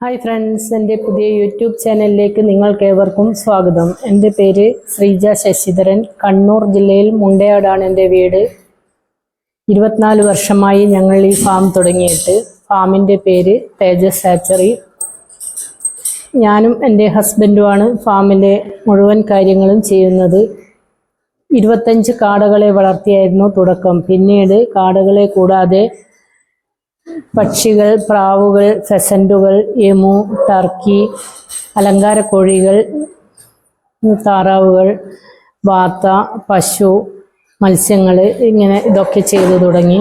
Hi friends, എൻ്റെ പുതിയ YouTube ചാനലിലേക്ക് നിങ്ങൾക്കേവർക്കും സ്വാഗതം. എൻ്റെ പേര് ശ്രീജ ശശിധരൻ. കണ്ണൂർ ജില്ലയിൽ മുണ്ടയാടാണ് എൻ്റെ വീട്. 24 വർഷമായി ഞങ്ങൾ ഈ ഫാം തുടങ്ങിയിട്ട്. ഫാമിൻ്റെ പേര് തേജസ് ഹാച്ചറി. ഞാനും എൻ്റെ ഹസ്ബൻഡുമാണ് ഫാമിലെ മുഴുവൻ കാര്യങ്ങളും ചെയ്യുന്നത്. 25 കാടകളെ വളർത്തിയായിരുന്നു തുടക്കം. പിന്നീട് കാടകളെ കൂടാതെ പക്ഷികൾ, പ്രാവുകൾ, ഫെസൻറ്റുകൾ, എമു, ടർക്കി, അലങ്കാരക്കോഴികൾ, താറാവുകൾ, വാത്ത, പശു, മത്സ്യങ്ങൾ, ഇങ്ങനെ ഇതൊക്കെ ചെയ്തു തുടങ്ങി.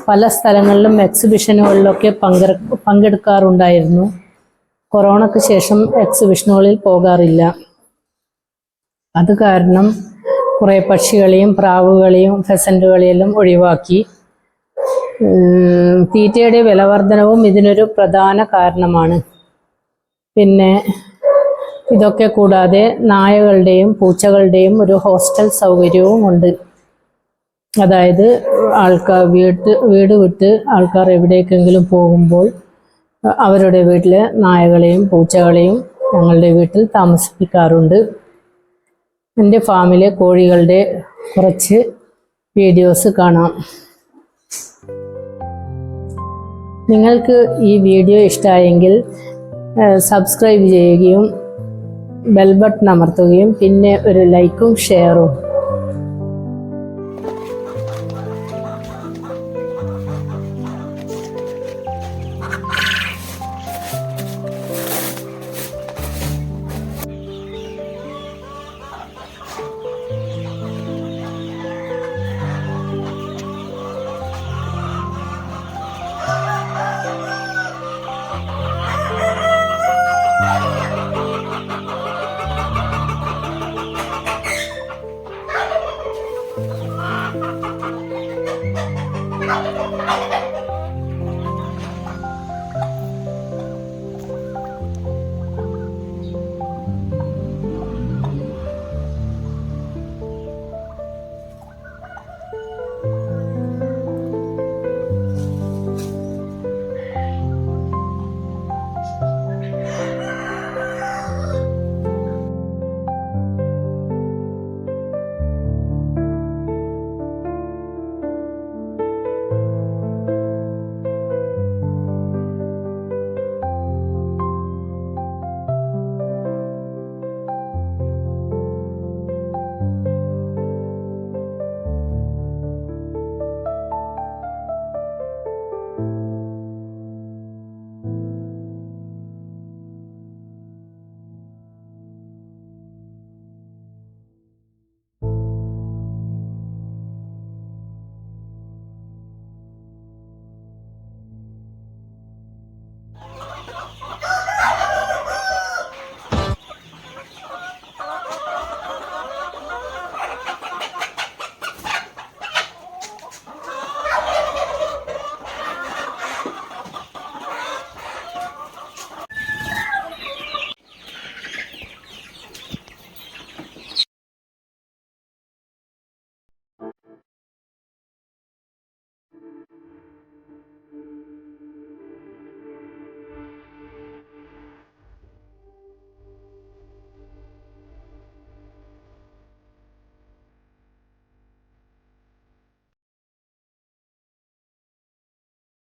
പല സ്ഥലങ്ങളിലും എക്സിബിഷനുകളിലൊക്കെ പങ്കെടുക്കാറുണ്ടായിരുന്നു. കൊറോണയ്ക്ക് ശേഷം എക്സിബിഷനുകളിൽ പോകാറില്ല. അത് കാരണം കുറേ പക്ഷികളെയും പ്രാവുകളെയും ഫെസൻറ്റുകളെയെല്ലാം ഒഴിവാക്കി. തീറ്റയുടെ വിലവർധനവും ഇതിനൊരു പ്രധാന കാരണമാണ്. പിന്നെ ഇതൊക്കെ കൂടാതെ നായകളുടെയും പൂച്ചകളുടെയും ഒരു ഹോസ്റ്റൽ സൗകര്യവും ഉണ്ട്. അതായത് ആൾക്കാർ വീട് വിട്ട് ആൾക്കാർ എവിടേക്കെങ്കിലും പോകുമ്പോൾ അവരുടെ വീട്ടിൽ നായകളെയും പൂച്ചകളെയും ഞങ്ങളുടെ വീട്ടിൽ താമസിപ്പിക്കാറുണ്ട്. എൻ്റെ ഫാമിലെ കോഴികളുടെ കുറച്ച് വീഡിയോസ് കാണാം. നിങ്ങൾക്ക് ഈ വീഡിയോ ഇഷ്ടമായെങ്കിൽ സബ്സ്ക്രൈബ് ചെയ്യുകയും ബെൽ ബട്ടൺ അമർത്തുകയും പിന്നെ ഒരു ലൈക്കും ഷെയറും.